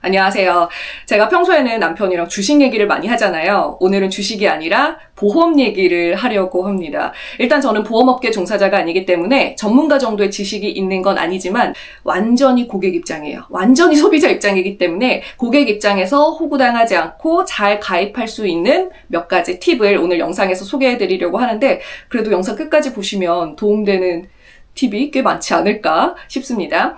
안녕하세요. 제가 평소에는 남편이랑 주식 얘기를 많이 하잖아요. 오늘은 주식이 아니라 보험 얘기를 하려고 합니다. 일단 저는 보험업계 종사자가 아니기 때문에 전문가 정도의 지식이 있는 건 아니지만 완전히 고객 입장이에요. 완전히 소비자 입장이기 때문에 고객 입장에서 호구당하지 않고 잘 가입할 수 있는 몇 가지 팁을 오늘 영상에서 소개해 드리려고 하는데 그래도 영상 끝까지 보시면 도움되는 팁이 꽤 많지 않을까 싶습니다.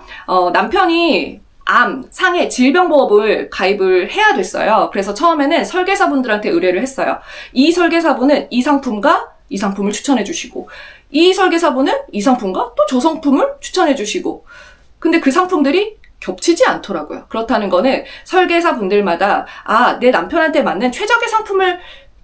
남편이 암, 상해, 질병보험을 가입을 해야 됐어요. 그래서 처음에는 설계사분들한테 의뢰를 했어요. 이 설계사분은 이 상품과 이 상품을 추천해 주시고 이 설계사분은 이 상품과 또 저 상품을 추천해 주시고 근데 그 상품들이 겹치지 않더라고요. 그렇다는 거는 설계사분들마다 내 남편한테 맞는 최적의 상품을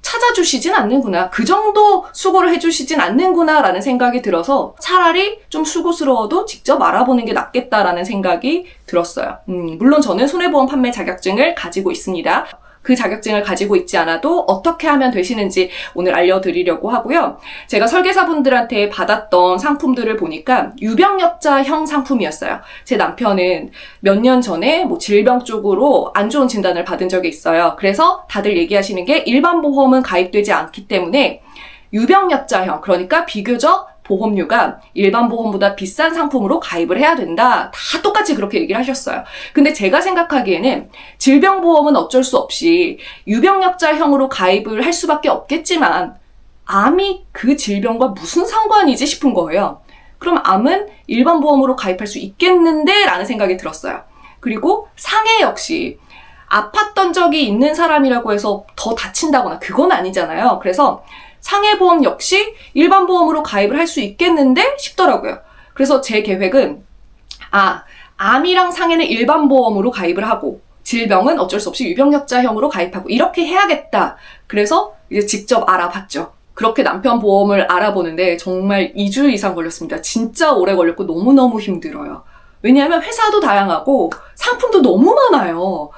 찾아주시진 않는구나. 그 정도 수고를 해주시진 않는구나 라는 생각이 들어서 차라리 좀 수고스러워도 직접 알아보는 게 낫겠다라는 생각이 들었어요. 물론 저는 손해보험 판매 자격증을 가지고 있습니다. 그 자격증을 가지고 있지 않아도 어떻게 하면 되시는지 오늘 알려드리려고 하고요. 제가 설계사분들한테 받았던 상품들을 보니까 유병력자형 상품이었어요. 제 남편은 몇 년 전에 질병 쪽으로 안 좋은 진단을 받은 적이 있어요. 그래서 다들 얘기하시는 게 일반 보험은 가입되지 않기 때문에 유병력자형, 그러니까 비교적 보험료가 일반 보험보다 비싼 상품으로 가입을 해야 된다. 다 똑같이 그렇게 얘기를 하셨어요. 근데 제가 생각하기에는 질병보험은 어쩔 수 없이 유병력자형으로 가입을 할 수밖에 없겠지만 암이 그 질병과 무슨 상관이지 싶은 거예요. 그럼 암은 일반 보험으로 가입할 수 있겠는데? 라는 생각이 들었어요. 그리고 상해 역시 아팠던 적이 있는 사람이라고 해서 더 다친다거나 그건 아니잖아요. 그래서 상해보험 역시 일반 보험으로 가입을 할 수 있겠는데 싶더라고요. 그래서 제 계획은 암이랑 상해는 일반 보험으로 가입을 하고 질병은 어쩔 수 없이 유병력자형으로 가입하고 이렇게 해야겠다. 그래서 이제 직접 알아봤죠. 그렇게 남편 보험을 알아보는데 정말 2주 이상 걸렸습니다. 진짜 오래 걸렸고 너무너무 힘들어요. 왜냐하면 회사도 다양하고 상품도 너무 많아요.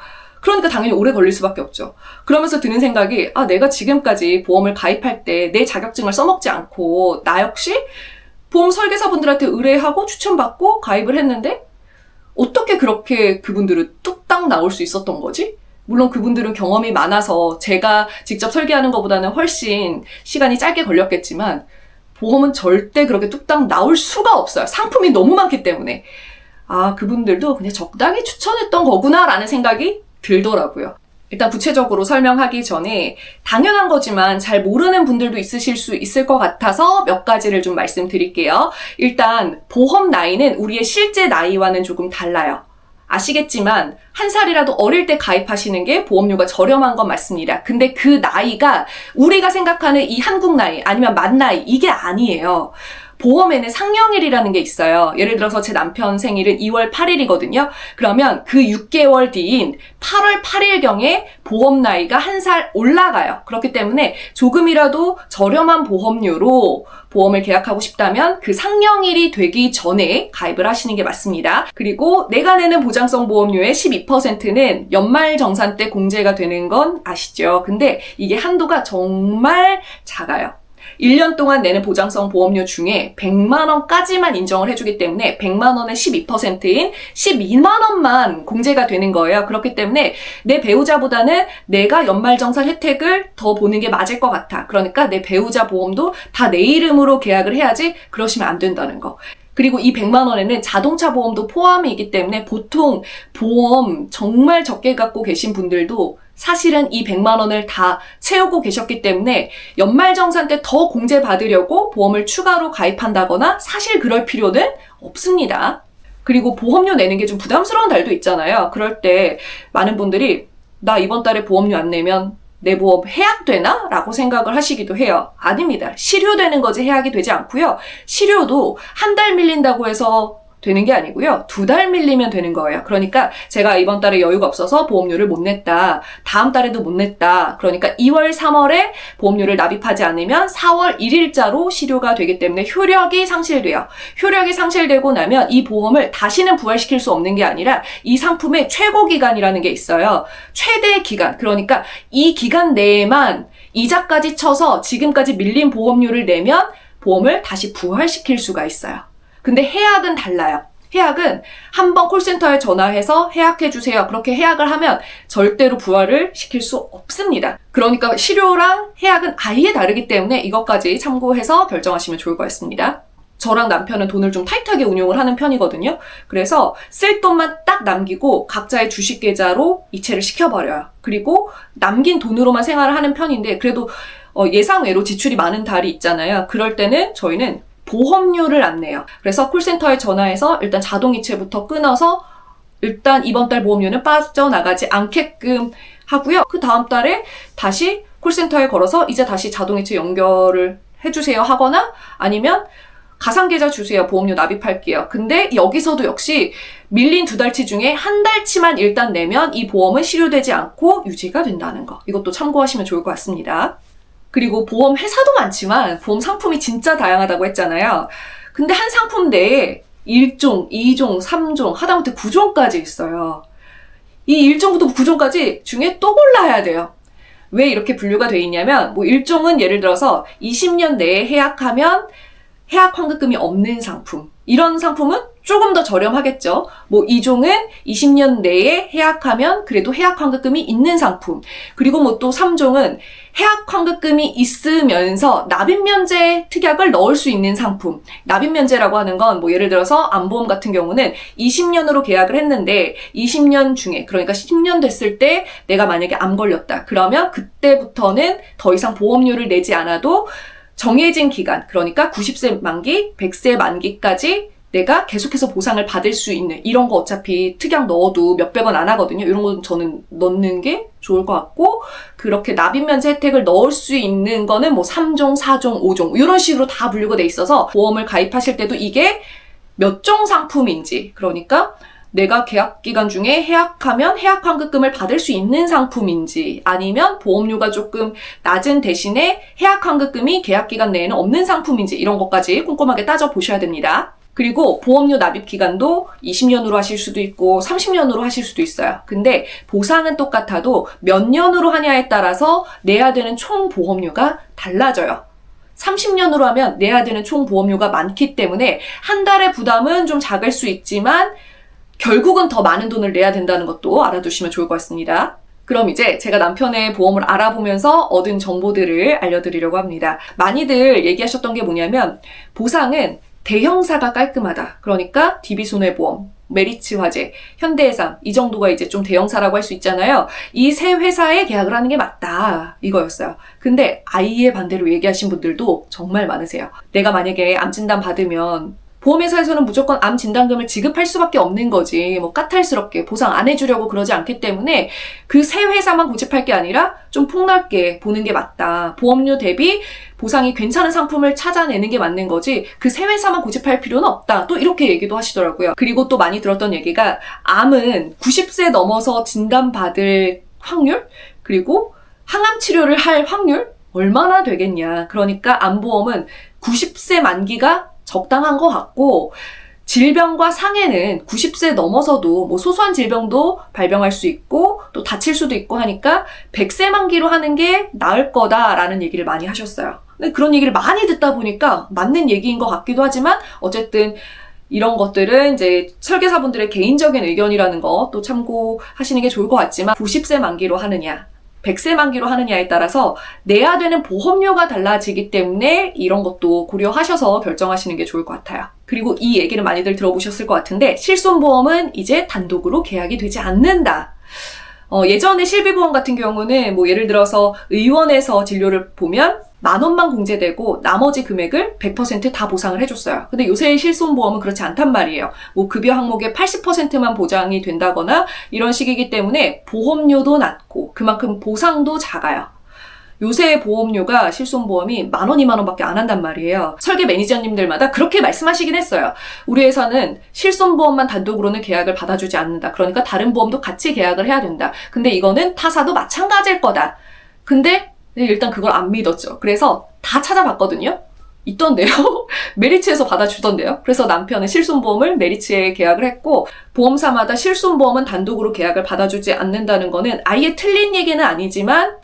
그러니까 당연히 오래 걸릴 수밖에 없죠. 그러면서 드는 생각이 내가 지금까지 보험을 가입할 때 내 자격증을 써먹지 않고 나 역시 보험 설계사분들한테 의뢰하고 추천받고 가입을 했는데 어떻게 그렇게 그분들은 뚝딱 나올 수 있었던 거지? 물론 그분들은 경험이 많아서 제가 직접 설계하는 것보다는 훨씬 시간이 짧게 걸렸겠지만 보험은 절대 그렇게 뚝딱 나올 수가 없어요. 상품이 너무 많기 때문에. 그분들도 그냥 적당히 추천했던 거구나 라는 생각이 들더라고요. 일단 구체적으로 설명하기 전에 당연한 거지만 잘 모르는 분들도 있으실 수 있을 것 같아서 몇 가지를 좀 말씀드릴게요. 일단 보험 나이는 우리의 실제 나이와는 조금 달라요. 아시겠지만 1살이라도 어릴 때 가입하시는 게 보험료가 저렴한 건 맞습니다. 근데 그 나이가 우리가 생각하는 이 한국 나이 아니면 만 나이 이게 아니에요. 보험에는 상령일이라는 게 있어요. 예를 들어서 제 남편 생일은 2월 8일이거든요. 그러면 그 6개월 뒤인 8월 8일경에 보험 나이가 1살 올라가요. 그렇기 때문에 조금이라도 저렴한 보험료로 보험을 계약하고 싶다면 그 상령일이 되기 전에 가입을 하시는 게 맞습니다. 그리고 내가 내는 보장성 보험료의 12%는 연말정산 때 공제가 되는 건 아시죠? 근데 이게 한도가 정말 작아요. 1년 동안 내는 보장성 보험료 중에 100만 원까지만 인정을 해주기 때문에 100만 원의 12%인 12만 원만 공제가 되는 거예요. 그렇기 때문에 내 배우자보다는 내가 연말정산 혜택을 더 보는 게 맞을 것 같아. 그러니까 내 배우자 보험도 다 내 이름으로 계약을 해야지 그러시면 안 된다는 거. 그리고 이 100만 원에는 자동차 보험도 포함이기 때문에 보통 보험 정말 적게 갖고 계신 분들도 사실은 이 100만 원을 다 채우고 계셨기 때문에 연말정산 때 더 공제 받으려고 보험을 추가로 가입한다거나 사실 그럴 필요는 없습니다. 그리고 보험료 내는 게 좀 부담스러운 달도 있잖아요. 그럴 때 많은 분들이 나 이번 달에 보험료 안 내면 내 보험 해약되나? 라고 생각을 하시기도 해요. 아닙니다. 실효되는 거지 해약이 되지 않고요. 실효도 한 달 밀린다고 해서 되는 게 아니고요. 2달 밀리면 되는 거예요. 그러니까 제가 이번 달에 여유가 없어서 보험료를 못 냈다. 다음 달에도 못 냈다. 그러니까 2월, 3월에 보험료를 납입하지 않으면 4월 1일자로 실효가 되기 때문에 효력이 상실돼요. 효력이 상실되고 나면 이 보험을 다시는 부활시킬 수 없는 게 아니라 이 상품의 최고 기간이라는 게 있어요. 최대 기간. 그러니까 이 기간 내에만 이자까지 쳐서 지금까지 밀린 보험료를 내면 보험을 다시 부활시킬 수가 있어요. 근데 해약은 달라요. 해약은 한번 콜센터에 전화해서 해약해주세요. 그렇게 해약을 하면 절대로 부활을 시킬 수 없습니다. 그러니까 실효랑 해약은 아예 다르기 때문에 이것까지 참고해서 결정하시면 좋을 것 같습니다. 저랑 남편은 돈을 좀 타이트하게 운용을 하는 편이거든요. 그래서 쓸 돈만 딱 남기고 각자의 주식 계좌로 이체를 시켜버려요. 그리고 남긴 돈으로만 생활을 하는 편인데 그래도 예상외로 지출이 많은 달이 있잖아요. 그럴 때는 저희는 보험료를 안 내요. 그래서 콜센터에 전화해서 일단 자동이체부터 끊어서 일단 이번 달 보험료는 빠져나가지 않게끔 하고요. 그 다음 달에 다시 콜센터에 걸어서 이제 다시 자동이체 연결을 해주세요 하거나 아니면 가상계좌 주세요. 보험료 납입할게요. 근데 여기서도 역시 밀린 2달치 중에 한 달치만 일단 내면 이 보험은 실효되지 않고 유지가 된다는 거. 이것도 참고하시면 좋을 것 같습니다. 그리고 보험 회사도 많지만 보험 상품이 진짜 다양하다고 했잖아요. 근데 한 상품 내에 1종, 2종, 3종, 하다못해 9종까지 있어요. 이 1종부터 9종까지 중에 또 골라야 돼요. 왜 이렇게 분류가 돼 있냐면 1종은 예를 들어서 20년 내에 해약하면 해약 환급금이 없는 상품. 이런 상품은 조금 더 저렴하겠죠. 2종은 20년 내에 해약하면 그래도 해약 환급금이 있는 상품. 그리고 또 3종은 해약 환급금이 있으면서 납입 면제 특약을 넣을 수 있는 상품. 납입 면제라고 하는 건 예를 들어서 안보험 같은 경우는 20년으로 계약을 했는데 20년 중에 그러니까 10년 됐을 때 내가 만약에 암 걸렸다. 그러면 그때부터는 더 이상 보험료를 내지 않아도 정해진 기간, 그러니까 90세 만기, 100세 만기까지 내가 계속해서 보상을 받을 수 있는 이런 거 어차피 특약 넣어도 몇백 원 안 하거든요. 이런 건 저는 넣는 게 좋을 것 같고 그렇게 납입면제 혜택을 넣을 수 있는 거는 3종, 4종, 5종 이런 식으로 다 분류가 돼 있어서 보험을 가입하실 때도 이게 몇 종 상품인지 그러니까 내가 계약 기간 중에 해약하면 해약 환급금을 받을 수 있는 상품인지 아니면 보험료가 조금 낮은 대신에 해약 환급금이 계약 기간 내에는 없는 상품인지 이런 것까지 꼼꼼하게 따져보셔야 됩니다. 그리고 보험료 납입 기간도 20년으로 하실 수도 있고 30년으로 하실 수도 있어요. 근데 보상은 똑같아도 몇 년으로 하냐에 따라서 내야 되는 총 보험료가 달라져요. 30년으로 하면 내야 되는 총 보험료가 많기 때문에 한 달의 부담은 좀 작을 수 있지만 결국은 더 많은 돈을 내야 된다는 것도 알아두시면 좋을 것 같습니다. 그럼 이제 제가 남편의 보험을 알아보면서 얻은 정보들을 알려드리려고 합니다. 많이들 얘기하셨던 게 뭐냐면 보상은 대형사가 깔끔하다. 그러니까 DB손해보험, 메리츠화재, 현대해상 이 정도가 이제 좀 대형사라고 할 수 있잖아요. 이 세 회사에 계약을 하는 게 맞다. 이거였어요. 근데 아예 반대로 얘기하신 분들도 정말 많으세요. 내가 만약에 암진단 받으면 보험회사에서는 무조건 암 진단금을 지급할 수밖에 없는 거지 까탈스럽게 보상 안 해주려고 그러지 않기 때문에 그 세 회사만 고집할 게 아니라 좀 폭넓게 보는 게 맞다. 보험료 대비 보상이 괜찮은 상품을 찾아내는 게 맞는 거지 그 세 회사만 고집할 필요는 없다. 또 이렇게 얘기도 하시더라고요. 그리고 또 많이 들었던 얘기가 암은 90세 넘어서 진단받을 확률 그리고 항암 치료를 할 확률 얼마나 되겠냐. 그러니까 암보험은 90세 만기가 적당한 것 같고 질병과 상해는 90세 넘어서도 소소한 질병도 발병할 수 있고 또 다칠 수도 있고 하니까 100세 만기로 하는 게 나을 거다라는 얘기를 많이 하셨어요. 근데 그런 얘기를 많이 듣다 보니까 맞는 얘기인 것 같기도 하지만 어쨌든 이런 것들은 이제 설계사분들의 개인적인 의견이라는 거 또 참고하시는 게 좋을 것 같지만 90세 만기로 하느냐 100세 만기로 하느냐에 따라서 내야 되는 보험료가 달라지기 때문에 이런 것도 고려하셔서 결정하시는 게 좋을 것 같아요. 그리고 이 얘기를 많이들 들어보셨을 것 같은데 실손보험은 이제 단독으로 계약이 되지 않는다. 예전에 실비보험 같은 경우는 예를 들어서 의원에서 진료를 보면 10,000원만 공제되고 나머지 금액을 100% 다 보상을 해줬어요. 근데 요새 실손보험은 그렇지 않단 말이에요. 급여 항목의 80%만 보장이 된다거나 이런 식이기 때문에 보험료도 낮고 그만큼 보상도 작아요. 요새 보험료가 실손보험이 10,000원, 20,000원밖에 안 한단 말이에요. 설계 매니저님들마다 그렇게 말씀하시긴 했어요. 우리 회사는 실손보험만 단독으로는 계약을 받아주지 않는다. 그러니까 다른 보험도 같이 계약을 해야 된다. 근데 이거는 타사도 마찬가지일 거다. 근데 일단 그걸 안 믿었죠. 그래서 다 찾아봤거든요. 있던데요. 메리츠에서 받아주던데요. 그래서 남편은 실손보험을 메리츠에 계약을 했고 보험사마다 실손보험은 단독으로 계약을 받아주지 않는다는 거는 아예 틀린 얘기는 아니지만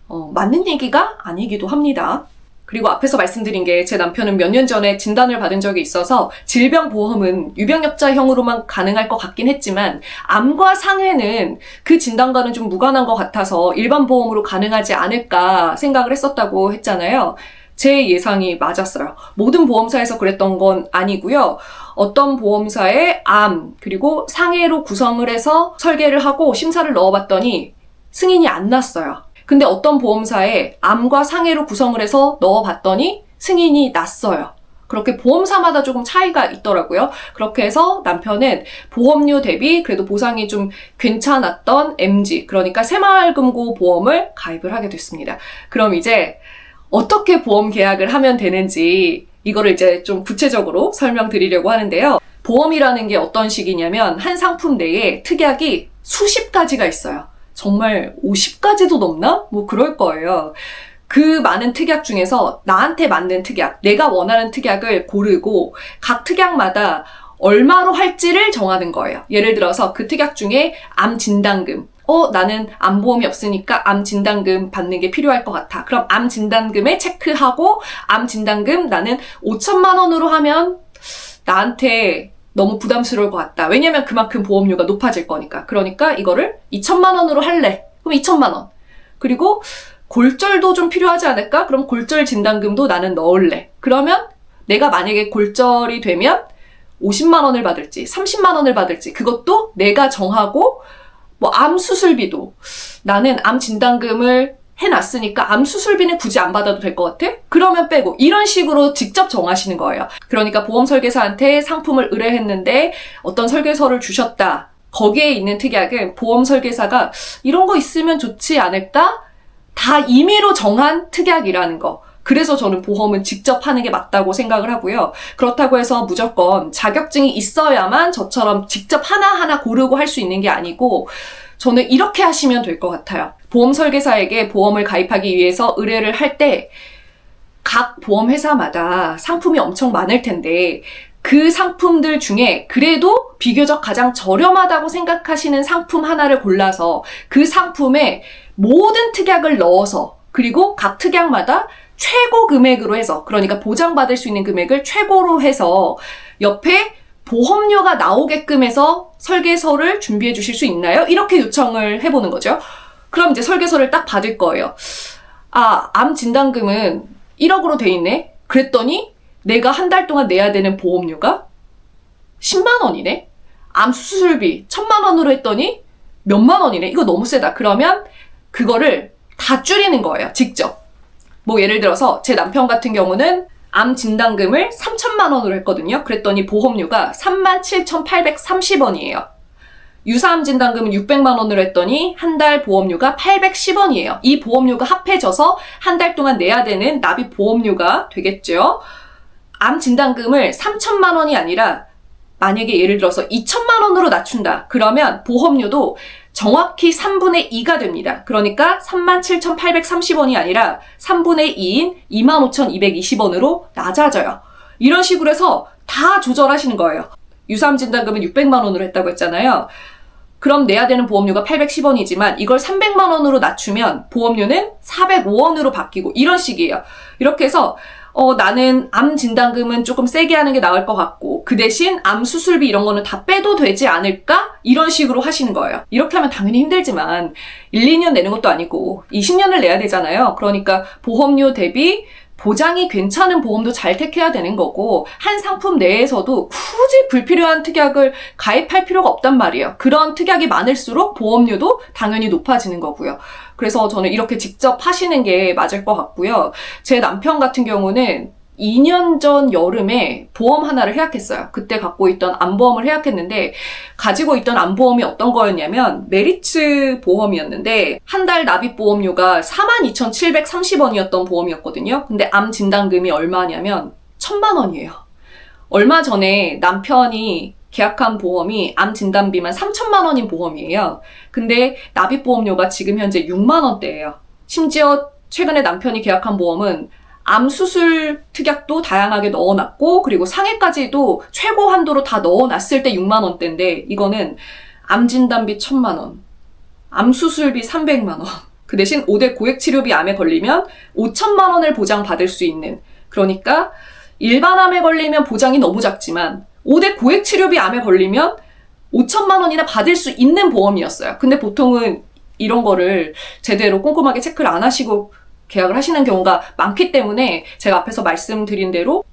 맞는 얘기가 아니기도 합니다. 그리고 앞에서 말씀드린 게 제 남편은 몇 년 전에 진단을 받은 적이 있어서 질병보험은 유병력자형으로만 가능할 것 같긴 했지만 암과 상해는 그 진단과는 좀 무관한 것 같아서 일반 보험으로 가능하지 않을까 생각을 했었다고 했잖아요. 제 예상이 맞았어요. 모든 보험사에서 그랬던 건 아니고요. 어떤 보험사에 암 그리고 상해로 구성을 해서 설계를 하고 심사를 넣어봤더니 승인이 안 났어요. 근데 어떤 보험사에 암과 상해로 구성을 해서 넣어봤더니 승인이 났어요. 그렇게 보험사마다 조금 차이가 있더라고요. 그렇게 해서 남편은 보험료 대비 그래도 보상이 좀 괜찮았던 MG, 그러니까 새마을금고 보험을 가입을 하게 됐습니다. 그럼 이제 어떻게 보험 계약을 하면 되는지 이거를 이제 좀 구체적으로 설명드리려고 하는데요. 보험이라는 게 어떤 식이냐면 한 상품 내에 특약이 수십 가지가 있어요. 정말 50가지도 넘나? 뭐 그럴 거예요. 그 많은 특약 중에서 나한테 맞는 특약, 내가 원하는 특약을 고르고 각 특약마다 얼마로 할지를 정하는 거예요. 예를 들어서 그 특약 중에 암 진단금, 나는 암보험이 없으니까 암 진단금 받는 게 필요할 것 같아. 그럼 암 진단금에 체크하고 암 진단금 나는 5천만 원으로 하면 나한테 너무 부담스러울 것 같다. 왜냐면 그만큼 보험료가 높아질 거니까. 그러니까 이거를 2천만 원으로 할래. 그럼 2천만 원. 그리고 골절도 좀 필요하지 않을까? 그럼 골절 진단금도 나는 넣을래. 그러면 내가 만약에 골절이 되면 50만 원을 받을지 30만 원을 받을지 그것도 내가 정하고 뭐 암 수술비도 나는 암 진단금을 해놨으니까 암 수술비는 굳이 안 받아도 될 것 같아? 그러면 빼고 이런 식으로 직접 정하시는 거예요. 그러니까 보험 설계사한테 상품을 의뢰했는데 어떤 설계서를 주셨다. 거기에 있는 특약은 보험 설계사가 이런 거 있으면 좋지 않을까? 다 임의로 정한 특약이라는 거. 그래서 저는 보험은 직접 하는 게 맞다고 생각을 하고요. 그렇다고 해서 무조건 자격증이 있어야만 저처럼 직접 하나하나 고르고 할 수 있는 게 아니고 저는 이렇게 하시면 될 것 같아요. 보험 설계사에게 보험을 가입하기 위해서 의뢰를 할 때 각 보험 회사마다 상품이 엄청 많을 텐데 그 상품들 중에 그래도 비교적 가장 저렴하다고 생각하시는 상품 하나를 골라서 그 상품에 모든 특약을 넣어서 그리고 각 특약마다 최고 금액으로 해서 그러니까 보장받을 수 있는 금액을 최고로 해서 옆에 보험료가 나오게끔 해서 설계서를 준비해 주실 수 있나요? 이렇게 요청을 해보는 거죠. 그럼 이제 설계서를 딱 받을 거예요. 암 진단금은 1억으로 돼 있네? 그랬더니 내가 한 달 동안 내야 되는 보험료가 10만 원이네? 암 수술비 1,000만 원으로 했더니 몇만 원이네? 이거 너무 세다. 그러면 그거를 다 줄이는 거예요. 직접. 뭐 예를 들어서 제 남편 같은 경우는 암 진단금을 3천만 원으로 했거든요. 그랬더니 보험료가 37,830원이에요. 유사암 진단금은 600만 원으로 했더니 한 달 보험료가 810원이에요. 이 보험료가 합해져서 한 달 동안 내야 되는 납입 보험료가 되겠죠. 암 진단금을 3천만 원이 아니라 만약에 예를 들어서 2천만 원으로 낮춘다. 그러면 보험료도 정확히 3분의 2가 됩니다. 그러니까 37,830원이 아니라 3분의 2인 25,220원으로 낮아져요. 이런 식으로 해서 다 조절하시는 거예요. 유사암 진단금은 600만 원으로 했다고 했잖아요. 그럼 내야 되는 보험료가 810원이지만 이걸 300만 원으로 낮추면 보험료는 405원으로 바뀌고 이런 식이에요. 이렇게 해서 나는 암 진단금은 조금 세게 하는 게 나을 것 같고 그 대신 암 수술비 이런 거는 다 빼도 되지 않을까? 이런 식으로 하시는 거예요. 이렇게 하면 당연히 힘들지만 1, 2년 내는 것도 아니고 20년을 내야 되잖아요. 그러니까 보험료 대비 보장이 괜찮은 보험도 잘 택해야 되는 거고 한 상품 내에서도 굳이 불필요한 특약을 가입할 필요가 없단 말이에요. 그런 특약이 많을수록 보험료도 당연히 높아지는 거고요. 그래서 저는 이렇게 직접 하시는 게 맞을 것 같고요. 제 남편 같은 경우는 2년 전 여름에 보험 하나를 해약했어요. 그때 갖고 있던 암보험을 해약했는데 가지고 있던 암보험이 어떤 거였냐면 메리츠 보험이었는데 한 달 납입 보험료가 42,730원이었던 보험이었거든요. 근데 암 진단금이 얼마냐면 1,000만 원이에요. 얼마 전에 남편이 계약한 보험이 암 진단비만 3천만 원인 보험이에요. 근데 납입 보험료가 지금 현재 6만 원대예요. 심지어 최근에 남편이 계약한 보험은 암 수술 특약도 다양하게 넣어놨고 그리고 상해까지도 최고 한도로 다 넣어놨을 때 6만 원대인데 이거는 암 진단비 1,000만 원, 암 수술비 300만 원, 그 대신 5대 고액 치료비 암에 걸리면 5천만 원을 보장받을 수 있는, 그러니까 일반 암에 걸리면 보장이 너무 작지만 5대 고액 치료비 암에 걸리면 5천만 원이나 받을 수 있는 보험이었어요. 근데 보통은 이런 거를 제대로 꼼꼼하게 체크를 안 하시고 계약을 하시는 경우가 많기 때문에 제가 앞에서 말씀드린 대로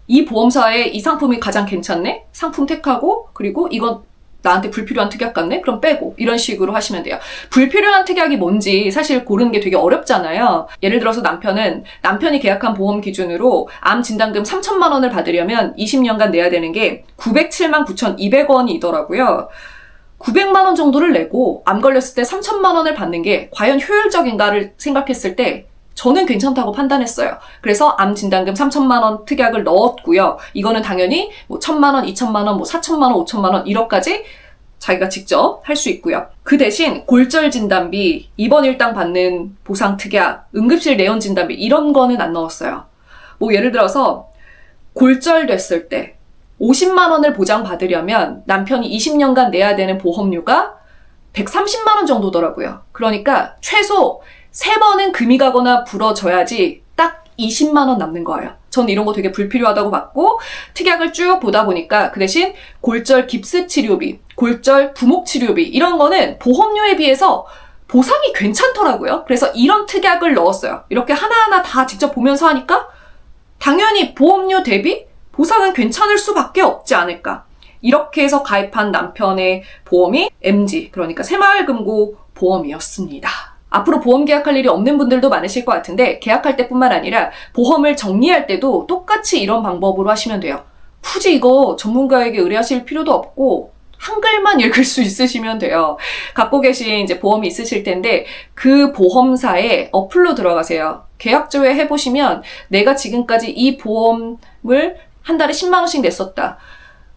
이 보험사에 이 상품이 가장 괜찮네? 상품 택하고, 그리고 이건 나한테 불필요한 특약 같네? 그럼 빼고, 이런 식으로 하시면 돼요. 불필요한 특약이 뭔지 사실 고르는 게 되게 어렵잖아요. 예를 들어서 남편이 계약한 보험 기준으로 암 진단금 3천만 원을 받으려면 20년간 내야 되는 게 907만 9,200원이더라고요. 900만 원 정도를 내고 암 걸렸을 때 3천만 원을 받는 게 과연 효율적인가를 생각했을 때 저는 괜찮다고 판단했어요. 그래서 암 진단금 3천만 원 특약을 넣었고요. 이거는 당연히 뭐 1,000만 원, 2천만 원, 뭐 4천만 원, 5천만 원 1억까지 자기가 직접 할 수 있고요. 그 대신 골절 진단비, 입원 일당 받는 보상 특약, 응급실 내원 진단비 이런 거는 안 넣었어요. 뭐 예를 들어서 골절됐을 때 50만 원을 보장받으려면 남편이 20년간 내야 되는 보험료가 130만 원 정도더라고요. 그러니까 최소 3번은 금이 가거나 부러져야지 딱 20만 원 남는 거예요. 저는 이런 거 되게 불필요하다고 봤고, 특약을 쭉 보다 보니까 그 대신 골절 깁스 치료비, 골절 부목 치료비 이런 거는 보험료에 비해서 보상이 괜찮더라고요. 그래서 이런 특약을 넣었어요. 이렇게 하나하나 다 직접 보면서 하니까 당연히 보험료 대비 보상은 괜찮을 수밖에 없지 않을까. 이렇게 해서 가입한 남편의 보험이 MG, 그러니까 새마을금고 보험이었습니다. 앞으로 보험 계약할 일이 없는 분들도 많으실 것 같은데 계약할 때뿐만 아니라 보험을 정리할 때도 똑같이 이런 방법으로 하시면 돼요. 굳이 이거 전문가에게 의뢰하실 필요도 없고 한글만 읽을 수 있으시면 돼요. 갖고 계신 이제 보험이 있으실 텐데 그 보험사에 어플로 들어가세요. 계약조회 해보시면 내가 지금까지 이 보험을 한 달에 10만 원씩 냈었다.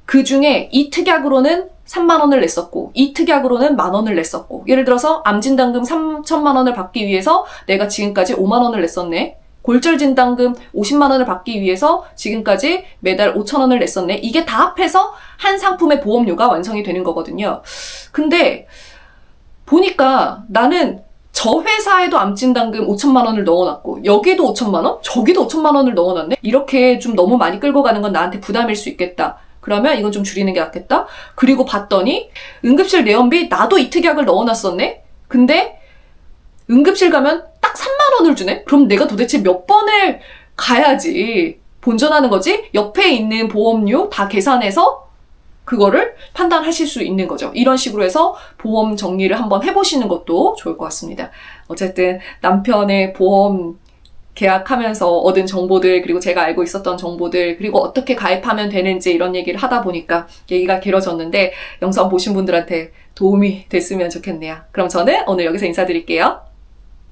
그 중에 이 특약으로는 3만 원을 냈었고 이 특약으로는 만 원을 냈었고, 예를 들어서 암진단금 3천만 원을 받기 위해서 내가 지금까지 5만 원을 냈었네. 골절진단금 50만 원을 받기 위해서 지금까지 매달 5천 원을 냈었네. 이게 다 합해서 한 상품의 보험료가 완성이 되는 거거든요. 근데 보니까 나는 저 회사에도 암진단금 5천만 원을 넣어놨고 여기도 5천만 원? 저기도 5천만 원을 넣어놨네? 이렇게 좀 너무 많이 끌고 가는 건 나한테 부담일 수 있겠다. 그러면 이건 좀 줄이는 게 낫겠다. 그리고 봤더니 응급실 내원비 나도 이 특약을 넣어놨었네? 근데 응급실 가면 딱 3만 원을 주네? 그럼 내가 도대체 몇 번을 가야지 본전하는 거지? 옆에 있는 보험료 다 계산해서 그거를 판단하실 수 있는 거죠. 이런 식으로 해서 보험 정리를 한번 해보시는 것도 좋을 것 같습니다. 어쨌든 남편의 보험 계약하면서 얻은 정보들, 그리고 제가 알고 있었던 정보들, 그리고 어떻게 가입하면 되는지 이런 얘기를 하다 보니까 얘기가 길어졌는데 영상 보신 분들한테 도움이 됐으면 좋겠네요. 그럼 저는 오늘 여기서 인사드릴게요.